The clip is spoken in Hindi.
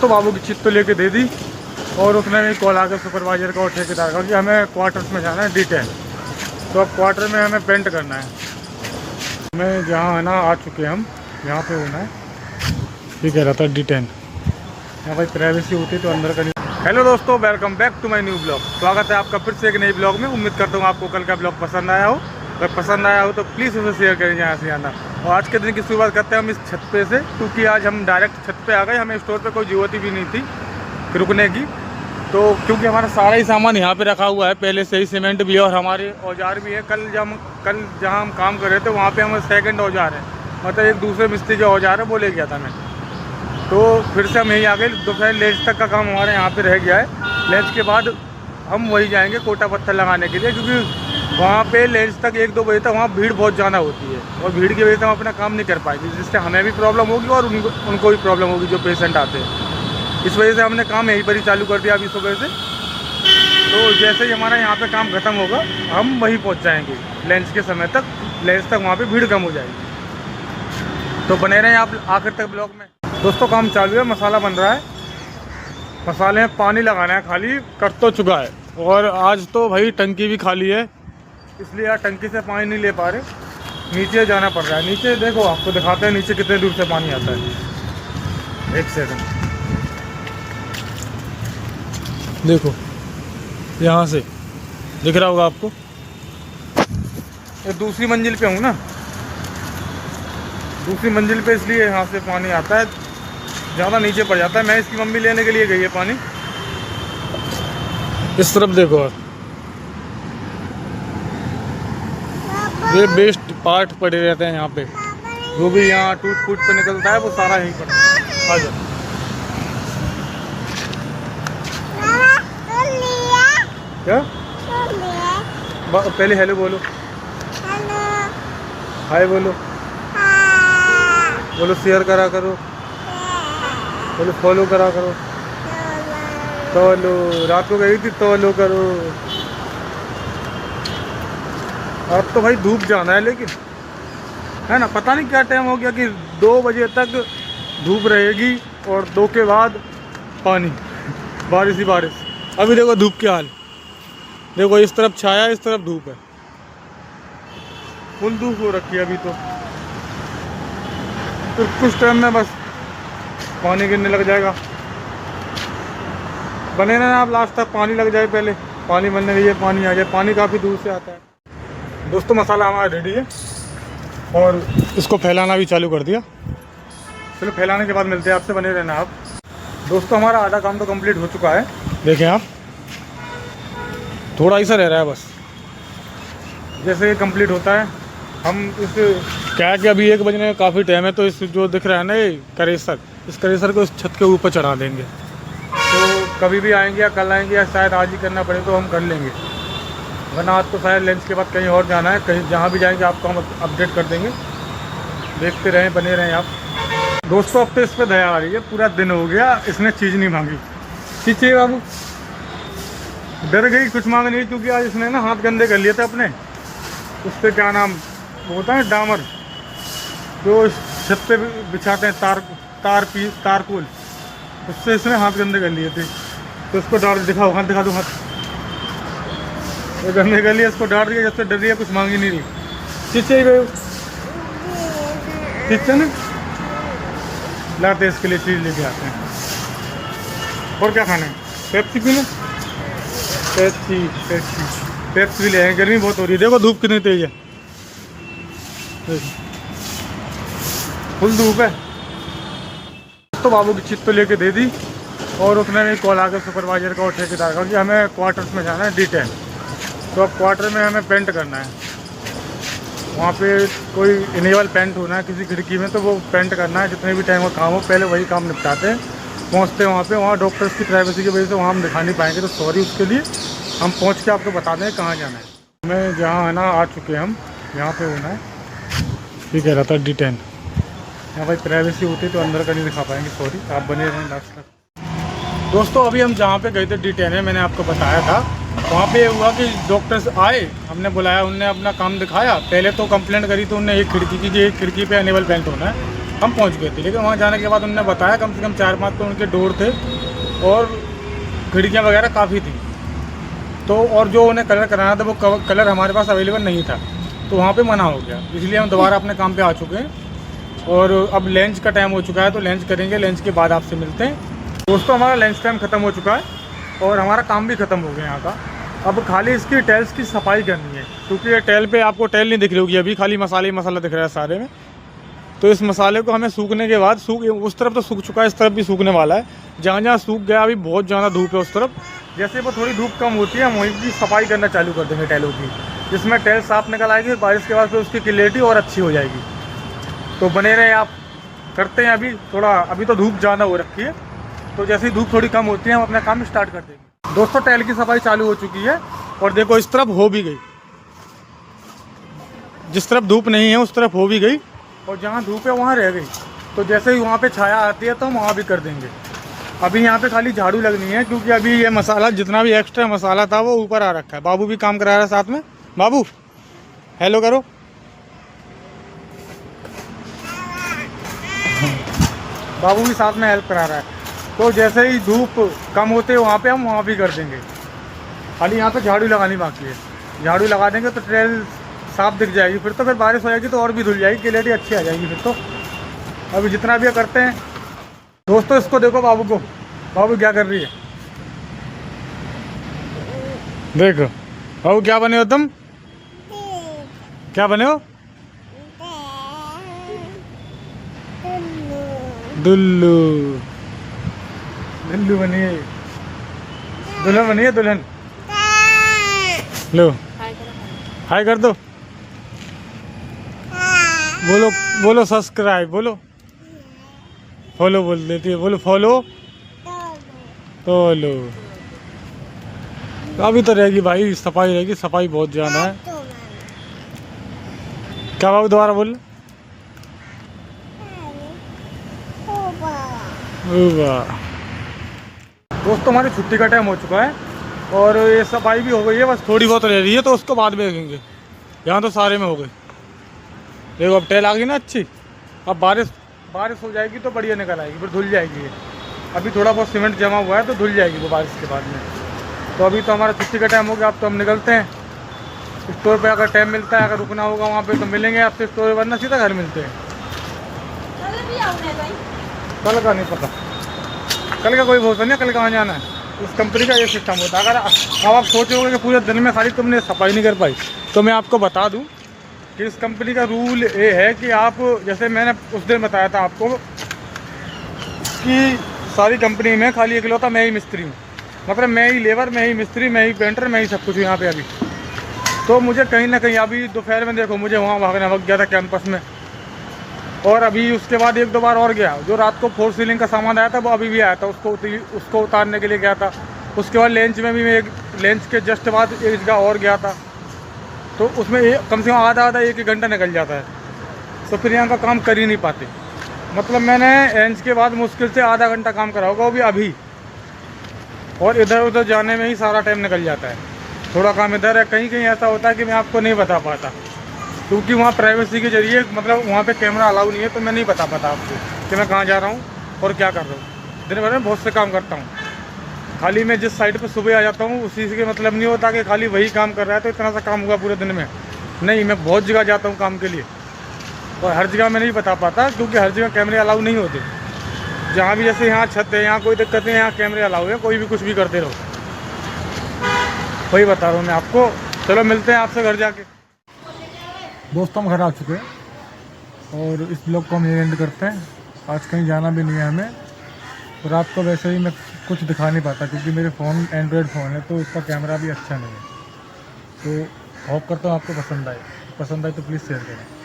तो बाबू की चिट तो लेके दे दी और उसने भी कॉल आ गया सुपरवाइजर का और ठेकेदार का कि हमें क्वार्टर्स में जाना है D10। तो अब क्वार्टर में हमें पेंट करना है। हमें जहाँ है ना आ चुके हैं हम, यहाँ पे होना है। ठीक कह रहा था D10। यहाँ भाई प्राइवेसी होती तो अंदर का नहीं। हेलो दोस्तों, welcome back to my new blog. स्वागत है आपका फिर से एक नई ब्लॉग में। उम्मीद करता हूँ आपको कल का ब्लॉग पसंद आया हो। अगर पसंद आया हो तो प्लीज़ उसे शेयर करें यहाँ से आना। और आज के दिन की शुरुआत करते हैं हम इस छत पे से, क्योंकि आज हम डायरेक्ट छत पे आ गए। हमें स्टोर पे कोई ज़रूरत भी नहीं थी रुकने की, तो क्योंकि हमारा सारा ही सामान यहाँ पे रखा हुआ है पहले से ही। सीमेंट भी है और हमारे औजार भी है। कल जहाँ हम काम कर रहे थे वहाँ पे हमारे सेकंड औजार है, मतलब एक दूसरे मिस्त्री का औजार है, वो ले गया था मैं। तो फिर से हम यहीं आ गए। दोपहर लेंच तक का काम हमारे यहाँ पे रह गया है। लेंच के बाद हम वही जाएंगे कोटा पत्थर लगाने के लिए, क्योंकि वहाँ पे लेंच तक 1-2 बजे तक वहाँ भीड़ बहुत ज़्यादा होती है और भीड़ की वजह से हम अपना काम नहीं कर पाएंगे, जिससे हमें भी प्रॉब्लम होगी और उनको भी प्रॉब्लम होगी जो पेशेंट आते हैं। इस वजह से हमने काम यहीं पर ही चालू कर दिया अभी सुबह से। तो जैसे ही हमारा यहाँ पे काम ख़त्म होगा हम वहीं पहुँच जाएंगे लंच के समय तक। लंच तक वहाँ पे भीड़ कम हो जाएगी। तो बने रहें आप आखिर तक ब्लॉग में। दोस्तों काम चालू है, मसाला बन रहा है। मसाले में पानी लगाना है, खाली कट तो चुका है। और आज तो भाई टंकी भी खाली है, इसलिए यार टंकी से पानी नहीं ले पा रहे, नीचे जाना पड़ रहा है। नीचे देखो, आपको दिखाते हैं नीचे कितने दूर से पानी आता है। एक सेकंड, देखो यहाँ से दिख रहा होगा आपको। ये दूसरी मंजिल पे हूँ ना, दूसरी मंजिल पे, इसलिए यहाँ से पानी आता है, ज़्यादा नीचे पड़ जाता है। मैं इसकी मम्मी लेने के लिए गई है पानी। इस तरफ देखो आप, ये वेस्ट पार्ट पड़े रहते हैं यहाँ पे, जो भी यहाँ टूट फूट पे निकलता है वो सारा यहीं पड़ा है। आ जाओ। क्या पहले हेलो बोलो, हाय बोलो, बोलो शेयर करा करो, बोलो फॉलो करा करो, तोलो रात को गई थी तोलो करो। अब तो भाई धूप जाना है, लेकिन है ना, पता नहीं क्या टाइम हो गया कि 2 बजे तक धूप रहेगी और 2 के बाद पानी, बारिश ही बारिश। अभी देखो धूप के हाल, देखो इस तरफ छाया, इस तरफ धूप है, फुल धूप हो रखी है अभी तो। फिर कुछ टाइम में बस पानी गिरने लग जाएगा। बने रहना आप लास्ट तक, पानी लग जाए पहले, पानी बनने के लिए पानी आ जाए। पानी काफ़ी दूर से आता है। दोस्तों मसाला हमारा रेडी है और इसको फैलाना भी चालू कर दिया। चलो फैलाने के बाद मिलते हैं आपसे, बने रहना आप। दोस्तों हमारा आधा काम तो कंप्लीट हो चुका है, देखें आप, थोड़ा ही सा रह रहा है बस। जैसे ये कंप्लीट होता है हम इस, क्या है कि अभी 1 बजने में काफ़ी टाइम है, तो इस जो दिख रहा है ना ये करेसर, इस करेसर को इस छत के ऊपर चढ़ा देंगे। तो कभी भी आएंगे या कल आएंगे या शायद आज ही करना पड़े तो हम कर लेंगे, वरना आज तो शायद लंच के बाद कहीं और जाना है। कहीं जहाँ भी जाएंगे आपको हम अपडेट कर देंगे। देखते रहें, बने रहें आप। दोस्तों अब तो इस पर दया आ रही है, पूरा दिन हो गया इसने चीज़ नहीं मांगी। चीज़ चाहिए बाबू, डर गई, कुछ मांग नहीं, क्योंकि आज इसने ना हाथ गंदे कर लिए थे अपने। उस पर क्या नाम होता है, डामर, जो इस छत पे बिछाते हैं, तारकोल, उससे इसने हाथ गंदे कर लिए थे। तो उसको डाल, दिखाओ हाथ, दिखा दो हाथ, वो गंदे कर लिया, इसको डाल दिया। जब से डर रही है, कुछ मांग ही नहीं रही। चीज़ चाहिए गए, ठीक है ना, लाते इसके लिए चीज़ लेके आते हैं। और क्या खाना है, पेप्सी पीना, पेप्सी भी ले आए। गर्मी बहुत हो रही है, देखो धूप कितनी तेज है, फुल धूप है। तो बाबू की चिट तो लेके दे दी और उसने भी कॉल आ गया सुपरवाइजर का और ठेकेदार का कि हमें क्वार्टर्स में जाना है D10। तो अब क्वार्टर में हमें पेंट करना है। वहाँ पे कोई इनेबल पेंट होना है किसी खिड़की में, तो वो पेंट करना है। जितने भी टाइम का काम हो पहले वही काम निपटाते हैं। पहुँचते हैं वहाँ पे, वहाँ डॉक्टर्स की प्राइवेसी की वजह से वहाँ हम दिखा नहीं पाएंगे, तो सॉरी उसके लिए। हम पहुँच के आपको बता दें कहाँ जाना है। हमें जहाँ है ना आ चुके हैं हम, यहाँ पे होना है। ठीक कह रहा था D10। यहाँ भाई प्राइवेसी होती तो अंदर का नहीं दिखा पाएंगे, सॉरी, आप बने रहें लास्ट तक। दोस्तों अभी हम जहाँ पे गए थे D10 में, मैंने आपको बताया था, वहाँ पे हुआ कि डॉक्टर्स आए, हमने बुलाया, उनने अपना काम दिखाया। पहले तो कंप्लेंट करी तो उनने एक खिड़की की, एक खिड़की पे अनेबल पेंट होना है। हम पहुंच गए थे। लेकिन वहाँ जाने के बाद उन्होंने बताया कम से कम 4-5 तो उनके डोर थे और खिड़कियाँ वगैरह काफ़ी थी। तो और जो उन्हें कलर कराना था वो कलर हमारे पास अवेलेबल नहीं था, तो वहाँ पे मना हो गया। इसलिए हम दोबारा अपने काम पे आ चुके हैं और अब लंच का टाइम हो चुका है, तो लंच करेंगे। लंच के बाद आपसे मिलते हैं। दोस्तों हमारा लंच टाइम ख़त्म हो चुका है और हमारा काम भी ख़त्म हो गया यहाँ का। अब खाली इसकी टाइल्स की सफाई करनी है, क्योंकि ये टाइल पे आपको टाइल नहीं दिख रही होगी अभी, खाली मसाले ही मसाला दिख रहा है सारे में। तो इस मसाले को हमें सूखने के बाद उस तरफ तो सूख चुका है, इस तरफ भी सूखने वाला है। जहाँ जहाँ सूख गया, अभी बहुत ज़्यादा धूप है उस तरफ, जैसे वो थोड़ी धूप कम होती है हम वहीं की सफाई करना चालू कर देंगे टाइलों की, जिसमें टाइल साफ निकल आएगी। बारिश के बाद फिर उसकी क्लियरिटी और अच्छी हो जाएगी। तो बने रहे आप, करते हैं अभी थोड़ा। अभी तो धूप ज़्यादा हो रखी है, तो जैसे ही धूप थोड़ी कम होती है हम अपना काम स्टार्ट कर देंगे। दोस्तों टाइल की सफाई चालू हो चुकी है और देखो इस तरफ हो भी गई, जिस तरफ धूप नहीं है उस तरफ हो भी गई और जहाँ धूप है वहाँ रह गई। तो जैसे ही वहाँ पे छाया आती है तो हम वहाँ भी कर देंगे। अभी यहाँ पे खाली झाड़ू लगनी है, क्योंकि अभी ये मसाला जितना भी एक्स्ट्रा मसाला था वो ऊपर आ रखा है। बाबू भी काम करा रहा है साथ में। बाबू हेलो करो। बाबू भी साथ में हेल्प करा रहा है। तो जैसे ही धूप कम होते हैं वहाँ पे हम वहाँ भी कर देंगे। खाली यहाँ पे झाड़ू लगानी बाकी है, झाड़ू लगा देंगे तो ट्रेल साफ दिख जाएगी। फिर बारिश हो जाएगी तो और भी धुल जाएगी, क्लियरिटी अच्छी आ जाएगी फिर तो। अभी जितना भी करते हैं। दोस्तों इसको देखो बाबू को, बाबू क्या कर रही है देखो। बाबू क्या बने हो तुम, क्या बने हो? दुल्लू, दुल्लू बनिए, दुल्हन बनिए, दुल्हन। लो हाय कर दो, बोलो बोलो सब्सक्राइब, बोलो फॉलो बोल देती है, बोलो फॉलो फॉलो। अभी तो रहेगी भाई, सफाई रहेगी, सफाई बहुत ज़्यादा है। क्या बाबू दोबारा बोल? दोस्तों हमारी छुट्टी का टाइम हो चुका है और ये सफाई भी हो गई है, बस थोड़ी बहुत रह रही है, तो उसको बाद में देखेंगे। यहाँ तो सारे में हो गई। देखो अब टेल आ गई ना अच्छी। अब बारिश हो जाएगी तो बढ़िया निकल आएगी, फिर धुल जाएगी ये। अभी थोड़ा बहुत सीमेंट जमा हुआ है तो धुल जाएगी वो बारिश के बाद में। तो अभी तो हमारा छुट्टी का टाइम हो गया, अब तो हम निकलते हैं। स्टोर पे अगर टाइम मिलता है, अगर रुकना होगा वहाँ पे तो मिलेंगे आपसे स्टोर, वरना सीधा घर मिलते हैं। कल का नहीं पता, कल का कोई भरोसा नहीं, कल कहाँ जाना है। इस कंपनी का ये सिस्टम होता है। अगर अब आप सोचोगे कि पूरे दिन में खाली तुमने सफाई नहीं कर पाई, तो मैं आपको बता दूँ कि इस कंपनी का रूल ये है कि आप, जैसे मैंने उस दिन बताया था आपको कि सारी कंपनी में खाली इकलौता मैं ही मिस्त्री हूँ। मतलब मैं ही लेबर, मैं ही मिस्त्री, मैं ही पेंटर, मैं ही सब कुछ हूँ यहाँ पे अभी। तो मुझे कहीं ना कहीं अभी दोपहर में देखो मुझे वहाँ भागना वक्त गया था कैंपस में, और अभी उसके बाद 1-2 बार और गया। जो रात को 4 सीलिंग का सामान आया था वो अभी भी आया था, उसको उतारने के लिए गया था। उसके बाद लंच में भी मैं लंच के जस्ट बाद एक जगह और गया था, तो उसमें कम से कम आधा 1 घंटा निकल जाता है। तो फिर यहाँ का काम कर ही नहीं पाते। मतलब मैंने लंच के बाद मुश्किल से आधा घंटा काम करा होगा वो भी अभी, और इधर उधर जाने में ही सारा टाइम निकल जाता है। थोड़ा काम इधर है, कहीं कहीं ऐसा होता है कि मैं आपको नहीं बता पाता, क्योंकि वहाँ प्राइवेसी के जरिए, मतलब वहाँ पे कैमरा अलाउ नहीं है, तो मैं नहीं बता पाता आपको कि मैं कहाँ जा रहा हूँ और क्या कर रहा हूँ। दिन भर में बहुत से काम करता हूँ। खाली मैं जिस साइड पे सुबह आ जाता हूँ उसी से मतलब नहीं होता कि खाली वही काम कर रहा है तो इतना सा काम हुआ पूरे दिन में। नहीं, मैं बहुत जगह जाता हूँ काम के लिए, और हर जगह मैं नहीं बता पाता, क्योंकि हर जगह कैमरे अलाउ नहीं होते। जहाँ भी जैसे यहाँ छत है, यहाँ कोई दिक्कत नहीं है, यहाँ कैमरे अलाउ है, कोई भी कुछ भी करते रहो। वही बता रहा हूँ मैं आपको। चलो मिलते हैं आपसे घर जाके। दोस्तों हम घर आ चुके हैं और इस ब्लॉग को हम यहीं एंड करते हैं। आज कहीं जाना भी नहीं है हमें, और आपको वैसे ही मैं कुछ दिखा नहीं पाता, क्योंकि मेरे फ़ोन एंड्रॉयड फ़ोन है तो इसका कैमरा भी अच्छा नहीं है। तो होप करता हूँ आपको पसंद आए तो प्लीज़ शेयर करें।